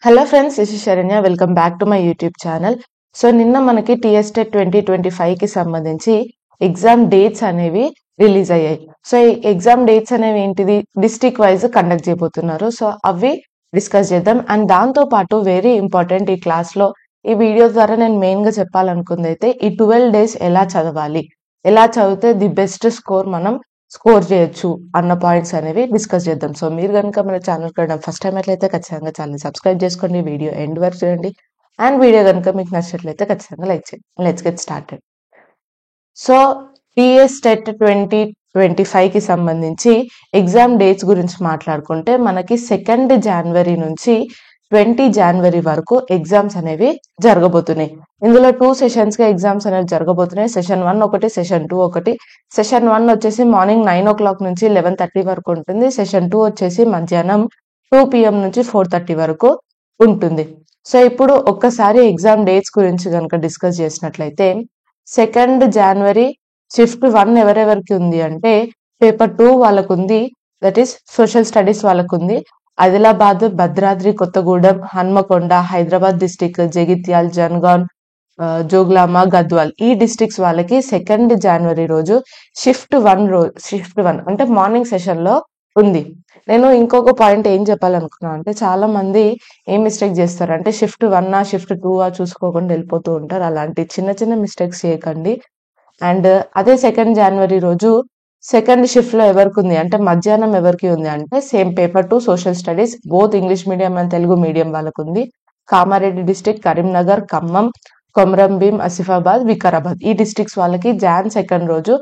Hello friends, this is Saranya. Welcome back to my YouTube channel. So నిన్న మనకి TS TET 2025కి సంబంధించి exam dates అనేవి release అయ్యాయి. సో ఈ ఎగ్జామ్ డేట్స్ అనేవి ఏంటిది, డిస్ట్రిక్ట్ వైజ్ కండక్ట్ చేయబోతున్నారు. సో అవి డిస్కస్ చేద్దాం. అండ్ దాంతో పాటు వెరీ ఇంపార్టెంట్, ఈ క్లాస్లో ఈ వీడియో ద్వారా నేను మెయిన్గా చెప్పాలనుకుంది అయితే ఈ 12 డేస్ ఎలా చదవాలి, ఎలా చదివితే ది బెస్ట్ స్కోర్ మనం స్కోర్ చేయొచ్చు అన్న పాయింట్స్ అనేవి డిస్కస్ చేద్దాం. సో మీరు కనుక మన ఛానల్ కూడా ఫస్ట్ టైం అట్లయితే ఖచ్చితంగా ఛానల్ సబ్స్క్రైబ్ చేసుకోండి, వీడియో ఎండ్ వరకు చూడండి. అండ్ వీడియో కనుక మీకు నచ్చినట్లయితే ఖచ్చితంగా లైక్ చేయండి. Let's get started. So TS TET 2025కి సంబంధించి ఎగ్జామ్ డేట్స్ గురించి మాట్లాడుకుంటే మనకి 2 జనవరి నుంచి 20 జనవరి వరకు ఎగ్జామ్స్ అనేవి జరగబోతున్నాయి. ఇందులో 2 సెషన్స్ గా ఎగ్జామ్స్ అనేవి జరగబోతున్నాయి. సెషన్ 1 ఒకటి, సెషన్ 2 ఒకటి. సెషన్ 1 వచ్చేసి మార్నింగ్ 9 o'clock నుంచి 11:30 వరకు ఉంటుంది. సెషన్ 2 వచ్చేసి మధ్యాహ్నం 2 PM నుంచి 4:30 వరకు ఉంటుంది. సో ఇప్పుడు ఒక్కసారి ఎగ్జామ్ డేట్స్ గురించి కనుక డిస్కస్ చేసినట్లయితే 2 జనవరి షిఫ్ట్ 1 ఎవరెవరికి ఉంది అంటే పేపర్ 2 వాళ్ళకు ఉంది, దట్ ఈస్ సోషల్ స్టడీస్ వాళ్ళకు ఉంది. ఆదిలాబాద్, భద్రాద్రి కొత్తగూడెం, హన్మకొండ, హైదరాబాద్ డిస్టిక్, జగిత్యాల్, జనగాన్, జోగులాంబ, గద్వాల్ ఈ డిస్ట్రిక్ట్స్ వాళ్ళకి 2 జనవరి రోజు షిఫ్ట్ 1 అంటే మార్నింగ్ సెషన్ లో ఉంది. నేను ఇంకొక పాయింట్ ఏం చెప్పాలనుకున్నాను అంటే చాలా మంది ఏం మిస్టేక్ చేస్తారు అంటే షిఫ్ట్ 1 షిఫ్ట్ 2 చూసుకోకుండా వెళ్ళిపోతూ ఉంటారు. అలాంటి చిన్న చిన్న మిస్టేక్స్ చేయకండి. అండ్ అదే 2 జనవరి రోజు సెకండ్ షిఫ్ట్ లో ఎవరికి ఉంది అంటే మధ్యాహ్నం ఎవరికి ఉంది అంటే same paper 2 social studies both English medium and Telugu medium వాళ్ళకు ఉంది. కామారెడ్డి డిస్టిక్, కరీంనగర్, ఖమ్మం, కొమరంభీం, ఆసిఫాబాద్, వికారాబాద్ ఈ డిస్ట్రిక్ట్స్ వాళ్ళకి Jan 2 రోజు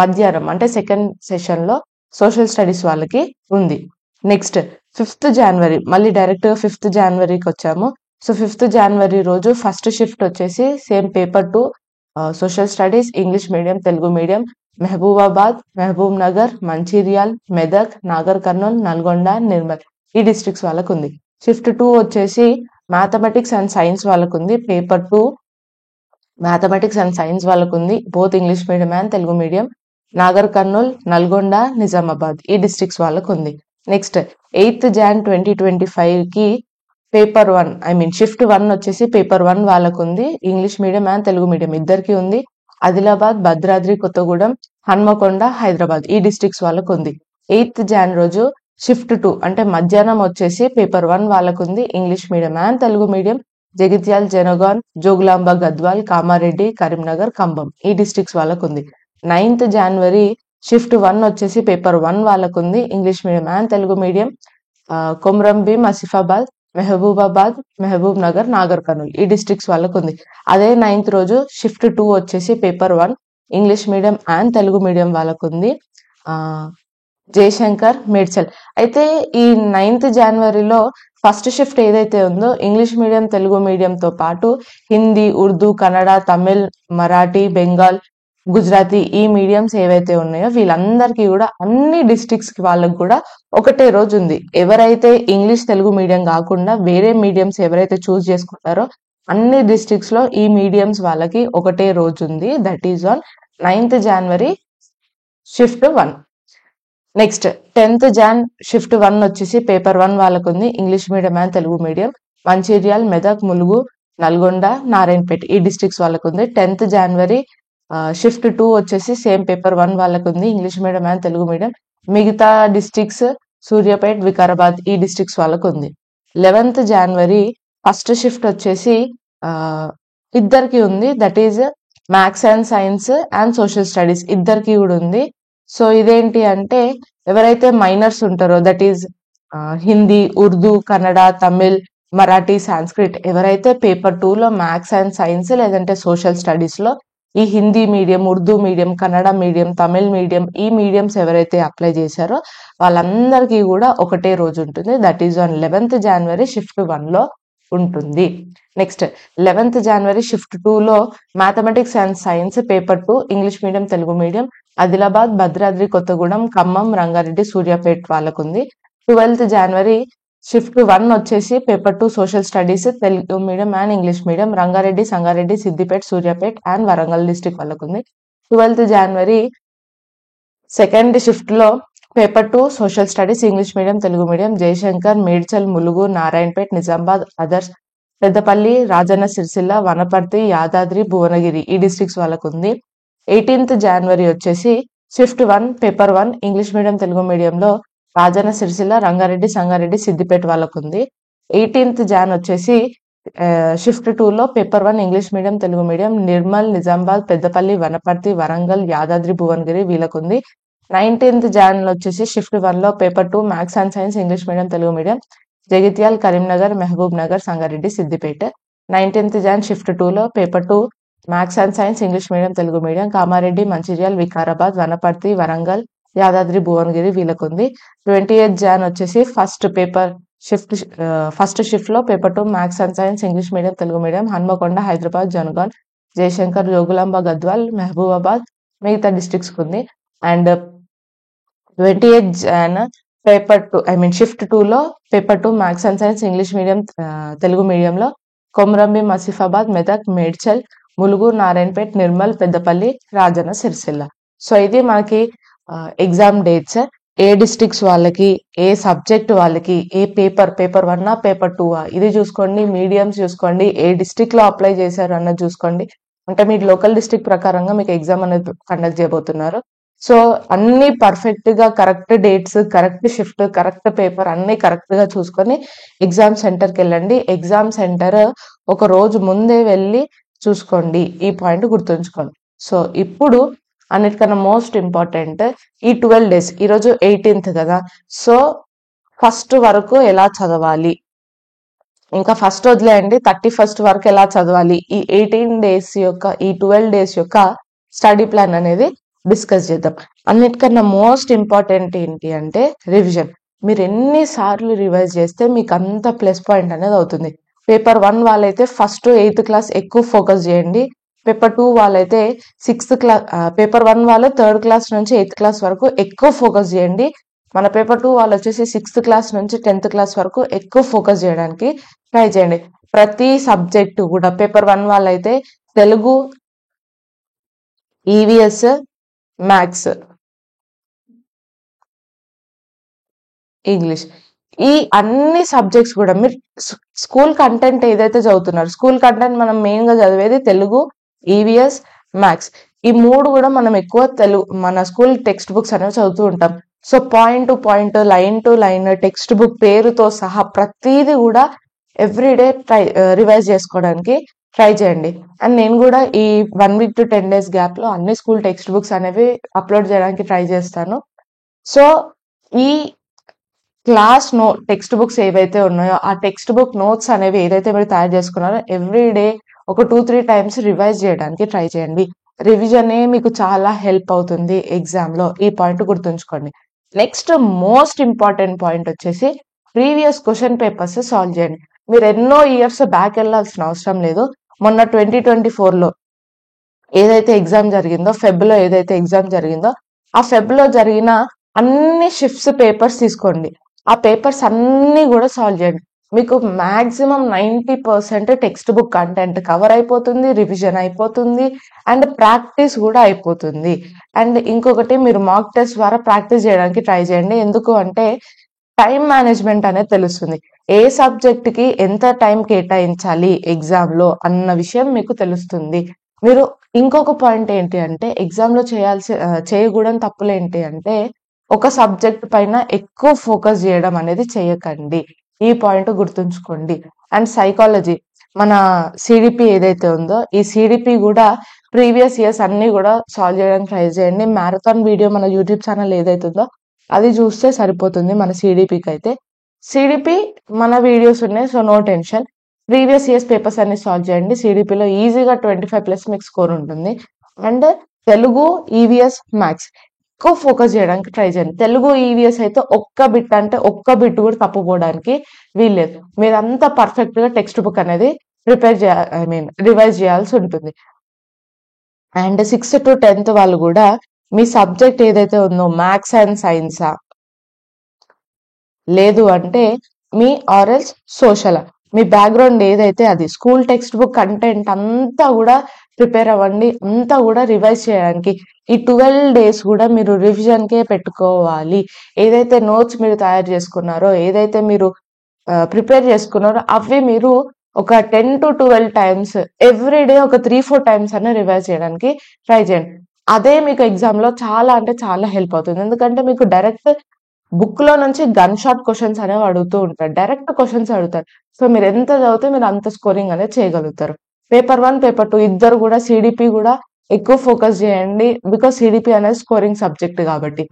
మధ్యాహ్నం అంటే సెకండ్ సెషన్ లో సోషల్ స్టడీస్ వాళ్ళకి ఉంది. నెక్స్ట్ 5th జనవరి, మళ్ళీ డైరెక్ట్ 5th జనవరికి వచ్చాము. సో 5th జనవరి రోజు ఫస్ట్ షిఫ్ట్ వచ్చేసి same paper 2 social studies English medium Telugu medium Mahabubabad, Mahabub Nagar, Mancherial, Medak, Nagar Kurnool, Nalgonda, Nirmal ఈ డిస్ట్రిక్ట్స్ వాళ్ళకు ఉంది. షిఫ్ట్ 2 వచ్చేసి మ్యాథమెటిక్స్ అండ్ సైన్స్ వాళ్ళకు ఉంది. పేపర్ 2 మ్యాథమెటిక్స్ అండ్ సైన్స్ వాళ్ళకు ఉంది, both English medium and Telugu medium. Nagar Kurnool, Nalgonda, Nizamabad ఈ డిస్ట్రిక్ట్స్ వాళ్ళకు ఉంది. నెక్స్ట్ 8th Jan 2025కి పేపర్ 1 షిఫ్ట్ 1 వచ్చేసి పేపర్ 1 వాళ్ళకు ఉంది, English medium and Telugu medium ఇద్దరికి ఉంది. ఆదిలాబాద్, భద్రాద్రి కొత్తగూడెం, హన్మకొండ, హైదరాబాద్ ఈ డిస్ట్రిక్ట్స్ వాళ్ళకు ఉంది. 8th Jan రోజు షిఫ్ట్ 2 అంటే మధ్యాహ్నం వచ్చేసి పేపర్ 1 వాళ్ళకు ఉంది, English medium and Telugu medium. Jagtial, Jangaon, Jogulamba, Gadwal, Kamareddy, Karimnagar, Khammam ఈ డిస్ట్రిక్ట్స్ వాళ్ళకు ఉంది. 9th జనవరి షిఫ్ట్ 1 వచ్చేసి పేపర్ 1 వాళ్ళకు ఉంది, English medium and Telugu medium. Komaram Bheem, Asifabad, Mahabubabad, Mahabub Nagar, Nagarkurnool ఈ డిస్ట్రిక్ట్స్ వాళ్ళకు ఉంది. అదే 9th రోజు షిఫ్ట్ 2 వచ్చేసి paper 1 English medium and Telugu medium వాళ్ళకు ఉంది, జయశంకర్, మేడ్చల్. అయితే ఈ 9th జనవరిలో ఫస్ట్ షిఫ్ట్ ఏదైతే ఉందో ఇంగ్లీష్ మీడియం తెలుగు మీడియంతో పాటు హిందీ, ఉర్దూ, కన్నడ, తమిళ్, మరాఠీ, బెంగాల్, గుజరాతీ ఈ మీడియంస్ ఏవైతే ఉన్నాయో వీళ్ళందరికీ కూడా అన్ని డిస్ట్రిక్ట్స్ వాళ్ళకి కూడా ఒకటే రోజు ఉంది. ఎవరైతే ఇంగ్లీష్ తెలుగు మీడియం కాకుండా వేరే మీడియంస్ ఎవరైతే చూస్ చేసుకుంటారో అన్ని డిస్ట్రిక్ట్స్ లో ఈ మీడియంస్ వాళ్ళకి ఒకటే రోజు ఉంది, that is on 9th January shift 1. Next 10th Jan shift 1 వచ్చేసి పేపర్ 1 వాళ్ళకు ఉంది, English medium and Telugu medium. Mancherial, Medak, Mulugu, Nalgonda, Narayanpet ఈ డిస్ట్రిక్ట్స్ వాళ్ళకు ఉంది. 10th జనవరి షిఫ్ట్ 2 వచ్చేసి సేమ్ పేపర్ 1 వాళ్ళకు ఉంది, English medium and Telugu medium. మిగతా డిస్ట్రిక్ట్స్ సూర్యాపేట, వికారాబాద్ ఈ డిస్ట్రిక్ట్స్ వాళ్ళకు ఉంది. 11th జనవరి ఫస్ట్ షిఫ్ట్ వచ్చేసి ఇద్దరికి ఉంది, that is maths and science and social studies ఇద్దరికి కూడా ఉంది. సో ఇదేంటి అంటే ఎవరైతే మైనర్స్ ఉంటారో that is Hindi, Urdu, Kannada, Tamil, Marathi, Sanskrit ఎవరైతే పేపర్ 2 లో మ్యాథ్స్ అండ్ సైన్స్ లేదంటే సోషల్ స్టడీస్ లో ఈ Hindi medium, Urdu medium, Kannada medium, Tamil medium ఈ మీడియంస్ ఎవరైతే అప్లై చేశారో వాళ్ళందరికీ కూడా ఒకటే రోజు ఉంటుంది, that is on 11th January shift 1 లో ఉంటుంది. నెక్స్ట్ 11th జనవరి షిఫ్ట్ 2 లో mathematics and science paper 2 English medium Telugu medium. Adilabad, Bhadradri Kothagudem, Khammam, Rangareddy, Suryapet వాళ్ళకు ఉంది. 12th జనవరి షిఫ్ట్ 1 వచ్చేసి paper 2 social studies Telugu medium and English medium. Rangareddy, Sangareddy, Siddipet, Suryapet and Warangal district వాళ్ళకు ఉంది. 12th జనవరి సెకండ్ షిఫ్ట్ లో paper 2 social studies English medium Telugu medium Jayashankar Medchal Mulugu Narayanpet Nizamabad others Peddapalli Rajanna Sircilla Wanaparthy Yadadri Bhuvanagiri ఈ డిస్ట్రిక్ట్స్ వాళ్ళకు ఉంది. 18th January వచ్చేసి shift 1 paper 1 English medium Telugu మీడియంలో రాజన్న సిరిసిల్ల రంగారెడ్డి సంగారెడ్డి సిద్దిపేట వాళ్ళకు ఉంది. 18th Jan వచ్చేసి షిఫ్ట్ 2లో paper 1 English medium Telugu medium Nirmal Nizamabad Peddapalli Wanaparthy Warangal Yadadri Bhuvanagiri వీళ్ళకుంది. 19th Jan వచ్చేసి షిఫ్ట్ 1లో paper 2 maths and science English medium Telugu medium Jagtial Karimnagar Mahabub Nagar Sangareddy Siddipet. 19th Jan shift 2లో paper 2 maths and science English medium Telugu medium Kamareddy Mancherial Vikarabad Wanaparthy Warangal Yadadri Bhuvanagiri వీళ్ళకుంది. 28th Jan వచ్చేసి ఫస్ట్ షిఫ్ట్ లో paper 2 maths and science English medium Telugu medium Hanamkonda Hyderabad Jangaon Jayashankar Jogulamba Gadwal Mahabubabad మిగతా districts ఉంది. And 28th Jan paper 2 shift 2లో paper 2 maths and science English medium Telugu మీడియంలో Komarambheem Asifabad Medak Medchal Mulugu Narayanpet Nirmal Peddapalli Rajanna Sircilla. So ఇది మనకి exam dates. ఏ districts వాళ్ళకి ఏ సబ్జెక్ట్ వాళ్ళకి ఏ పేపర్ 1 పేపర్ 2 ఇది చూసుకోండి. మీడియంస్ చూసుకోండి. ఏ డిస్ట్రిక్ట్ లో అప్లై చేశారు అన్నది చూసుకోండి. అంటే మీరు లోకల్ డిస్ట్రిక్ట్ ప్రకారంగా మీకు ఎగ్జామ్ అనేది కండక్ట్ చేయబోతున్నారు. సో అన్ని పర్ఫెక్ట్ గా correct dates correct shift correct paper అన్ని కరెక్ట్ గా చూసుకొని ఎగ్జామ్ సెంటర్కి వెళ్ళండి. ఎగ్జామ్ సెంటర్ ఒక రోజు ముందే వెళ్ళి చూసుకోండి. ఈ పాయింట్ గుర్తుంచుకోండి. సో ఇప్పుడు అన్నిటికన్నా మోస్ట్ ఇంపార్టెంట్ ఈ 12 days. ఈరోజు 18th కదా. సో ఫస్ట్ వరకు ఎలా చదవాలి, ఇంకా ఫస్ట్ వదిలేయండి 31st వరకు ఎలా చదవాలి, ఈ 18 days యొక్క ఈ 12 days యొక్క స్టడీ ప్లాన్ అనేది డిస్కస్ చేద్దాం. అన్నిటికన్నా మోస్ట్ ఇంపార్టెంట్ ఏంటి అంటే రివిజన్. మీరు ఎన్నిసార్లు రివైజ్ చేస్తే మీకు అంత ప్లస్ పాయింట్ అనేది అవుతుంది. పేపర్ 1 వాళ్ళైతే ఫస్ట్ 8th class ఎక్కువ ఫోకస్ చేయండి. పేపర్ 2 వాళ్ళైతే 6th class, పేపర్ 1 వాళ్ళు 3rd class నుంచి 8th class వరకు ఎక్కువ ఫోకస్ చేయండి. మన పేపర్ 2 వాళ్ళు వచ్చేసి 6th class నుంచి 10th class వరకు ఎక్కువ ఫోకస్ చేయడానికి ట్రై చేయండి. ప్రతి సబ్జెక్టు కూడా పేపర్ 1 వాళ్ళైతే తెలుగు, ఈవీఎస్, మ్యాథ్స్, ఇంగ్లీష్ ఈ అన్ని సబ్జెక్ట్స్ కూడా మీరు స్కూల్ కంటెంట్ ఏదైతే చదువుతున్నారు, స్కూల్ కంటెంట్ మనం మెయిన్ గా చదివేది తెలుగు, ఈవీఎస్, మ్యాథ్స్. ఈ 3 కూడా మనం ఎక్కువ మన స్కూల్ టెక్స్ట్ బుక్స్ అనేవి చదువుతూ ఉంటాం. So point to point, line to line, text book పేరుతో సహా ప్రతిదీ కూడా ఎవ్రీడే రివైజ్ చేసుకోవడానికి ట్రై చేయండి. అండ్ నేను కూడా ఈ 1 week to 10 days గ్యాప్ లో అన్ని స్కూల్ టెక్స్ట్ బుక్స్ అనేవి అప్లోడ్ చేయడానికి ట్రై చేస్తాను. సో ఈ క్లాస్ టెక్స్ట్ బుక్స్ ఏవైతే ఉన్నాయో ఆ టెక్స్ట్ బుక్ నోట్స్ అనేవి ఏదైతే మీరు తయారు చేసుకున్నారో ఎవ్రీడే ఒక 2-3 times రివైజ్ చేయడానికి ట్రై చేయండి. రివిజనే మీకు చాలా హెల్ప్ అవుతుంది ఎగ్జామ్ లో. ఈ పాయింట్ గుర్తుంచుకోండి. నెక్స్ట్ మోస్ట్ ఇంపార్టెంట్ పాయింట్ వచ్చేసి ప్రీవియస్ క్వశ్చన్ పేపర్స్ సాల్వ్ చేయండి. మీరు ఎన్నో ఇయర్స్ బ్యాక్ వెళ్ళాల్సిన అవసరం లేదు. మొన్న 2024లో ఏదైతే ఎగ్జామ్ జరిగిందో, ఫెబ్లో ఏదైతే ఎగ్జామ్ జరిగిందో ఆ ఫెబ్లో జరిగిన అన్ని షిఫ్ట్స్ పేపర్స్ తీసుకోండి. ఆ పేపర్స్ అన్ని కూడా సాల్వ్ చేయండి. మీకు maximum 90% text book content cover అయిపోతుంది, రివిజన్ అయిపోతుంది, అండ్ ప్రాక్టీస్ కూడా అయిపోతుంది. అండ్ ఇంకొకటి మీరు మాక్ టెస్ట్ ద్వారా ప్రాక్టీస్ చేయడానికి ట్రై చేయండి. ఎందుకు అంటే టైం మేనేజ్మెంట్ అనేది తెలుస్తుంది. ఏ సబ్జెక్ట్ కి ఎంత టైం కేటాయించాలి ఎగ్జామ్ లో అన్న విషయం మీకు తెలుస్తుంది. మీరు ఇంకొక పాయింట్ ఏంటి అంటే ఎగ్జామ్ లో చేయకూడని తప్పులు ఏంటి అంటే ఒక సబ్జెక్ట్ పైన ఎక్కువ ఫోకస్ చేయడం అనేది చేయకండి. ఈ పాయింట్ గుర్తుంచుకోండి. అండ్ సైకాలజీ, మన సిడిపి ఏదైతే ఉందో ఈ సిడిపి కూడా ప్రీవియస్ ఇయర్స్ అన్ని కూడా సాల్వ్ చేయడానికి ట్రై చేయండి. మ్యారథాన్ వీడియో మన యూట్యూబ్ ఛానల్ ఏదైతే ఉందో అది చూస్తే సరిపోతుంది. మన సిడిపికి అయితే సిడిపి మన వీడియోస్ ఉన్నాయి. So no tension. Previous years papers అన్ని సాల్వ్ చేయండి. సిడిపిలో ఈజీగా 25+ మీకు స్కోర్ ఉంటుంది. అండ్ తెలుగు, ఈవీఎస్, మ్యాథ్స్ ఎక్కువ ఫోకస్ చేయడానికి ట్రై చేయండి. తెలుగు, ఈవీఎస్ అయితే ఒక్క బిట్ కూడా తప్పుపోవడానికి వీల్లేదు. మీరంతా పర్ఫెక్ట్ గా టెక్స్ట్ బుక్ అనేది రివైజ్ చేయాల్సి ఉంటుంది. అండ్ 6th to 10th వాళ్ళు కూడా మీ సబ్జెక్ట్ ఏదైతే ఉందో మ్యాథ్స్ అండ్ సైన్సా లేదు అంటే మీ ఆర్ఎల్స్ సోషల్, మీ బ్యాక్గ్రౌండ్ ఏదైతే అది స్కూల్ టెక్స్ట్ బుక్ కంటెంట్ అంతా కూడా ప్రిపేర్ అవ్వండి. అంతా కూడా రివైజ్ చేయడానికి. ఈ 12 డేస్ కూడా మీరు రివిజన్‌కే పెట్టుకోవాలి. ఏదైతే నోట్స్ మీరు తయారు చేసుకున్నారో, ఏదైతే మీరు ప్రిపేర్ చేసుకున్నారో అవి మీరు ఒక 10-12 టైమ్స్ ఎవ్రీ డే ఒక 3-4 టైమ్స్ అన్నా రివైజ్ చేయడానికి ట్రై చేయండి. అదే మీకు ఎగ్జామ్‌లో చాలా అంటే చాలా హెల్ప్ అవుతుంది. ఎందుకంటే మీకు డైరెక్ట్ బుక్‌లో నుంచి గన్ షాట్ క్వెషన్స్ అనేవి అడుగుతూ ఉంటారు. డైరెక్ట్ క్వెషన్స్ అడుగుతారు. సో మీరు ఎంత చదివితే మీరు అంత స్కోరింగ్ అనేది చేయగలుగుతారు. పేపర్ 1, పేపర్ 2 ఇద్దరు కూడా సీడీపీ కూడా ఎక్కువ ఫోకస్ చేయండి. బికాజ్ సీడీపీ అనేది స్కోరింగ్ సబ్జెక్ట్ కాబట్టి.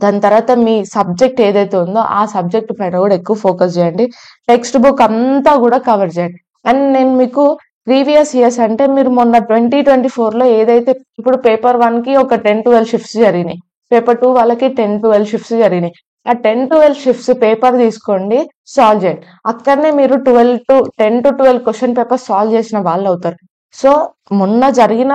దాని తర్వాత మీ సబ్జెక్ట్ ఏదైతే ఉందో ఆ సబ్జెక్ట్ పైన కూడా ఎక్కువ ఫోకస్ చేయండి. టెక్స్ట్ బుక్ అంతా కూడా కవర్ చేయండి. అండ్ నేను మీకు ప్రీవియస్ ఇయర్స్ అంటే మీరు మొన్న 2024లో ఏదైతే ఇప్పుడు పేపర్ 1కి ఒక 10-12 షిఫ్ట్స్ జరిగినాయి. పేపర్ 2 వాళ్ళకి 10-12 షిఫ్ట్స్ జరిగినాయి. ఆ 10-12 షిఫ్ట్స్ పేపర్ తీసుకోండి, సాల్వ్ చేయండి. అక్కడనే మీరు 10-12 క్వశ్చన్ పేపర్ సాల్వ్ చేసిన వాళ్ళు అవుతారు. సో మొన్న జరిగిన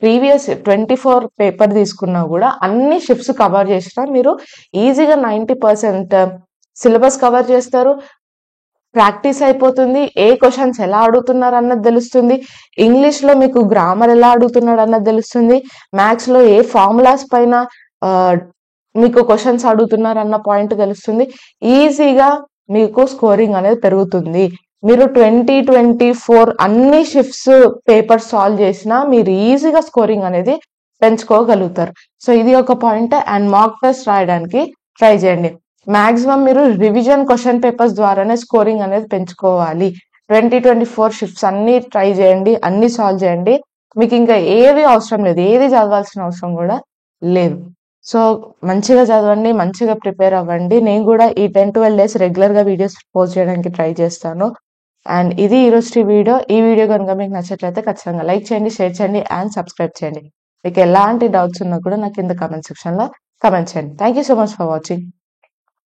ప్రీవియస్ 24 పేపర్ తీసుకున్నా కూడా అన్ని షిఫ్ట్స్ కవర్ చేసినా మీరు ఈజీగా 90% సిలబస్ కవర్ చేస్తారు. ప్రాక్టీస్ అయిపోతుంది. ఏ క్వశ్చన్స్ ఎలా అడుగుతున్నారు అన్నది తెలుస్తుంది. ఇంగ్లీష్‌లో మీకు గ్రామర్ ఎలా అడుగుతున్నాడు అన్నది తెలుస్తుంది. మ్యాథ్స్‌లో ఏ ఫార్ములాస్ పైన మీకు క్వశ్చన్స్ అడుగుతున్నారు అన్న పాయింట్ తెలుస్తుంది. ఈజీగా మీకు స్కోరింగ్ అనేది పెరుగుతుంది. మీరు 2024 అన్ని షిఫ్ట్స్ పేపర్ సాల్వ్ చేసినా మీరు ఈజీగా స్కోరింగ్ అనేది పెంచుకోగలుగుతారు. సో ఇది ఒక పాయింట్. అండ్ మాక్ టెస్ట్ రాయడానికి ట్రై చేయండి. మాక్సిమం మీరు రివిజన్ క్వశ్చన్ పేపర్స్ ద్వారానే స్కోరింగ్ అనేది పెంచుకోవాలి. 2024 షిఫ్ట్స్ అన్ని ట్రై చేయండి, అన్ని సాల్వ్ చేయండి. మీకు ఇంకా ఏది అవసరం లేదు, ఏది చదవాల్సిన అవసరం కూడా లేదు. సో మంచిగా చదవండి, మంచిగా ప్రిపేర్ అవ్వండి. నేను కూడా ఈ 10-12 డేస్ రెగ్యులర్గా వీడియోస్ పోస్ట్ చేయడానికి ట్రై చేస్తాను. అండ్ ఇది ఈరోజు వీడియో. ఈ వీడియో కనుక మీకు నచ్చట్లయితే ఖచ్చితంగా లైక్ చేయండి, షేర్ చేయండి అండ్ సబ్స్క్రైబ్ చేయండి. మీకు ఎలాంటి డౌట్స్ ఉన్నా కూడా నాకు కింద కామెంట్ సెక్షన్లో కామెంట్ చేయండి. Thank you so much for watching.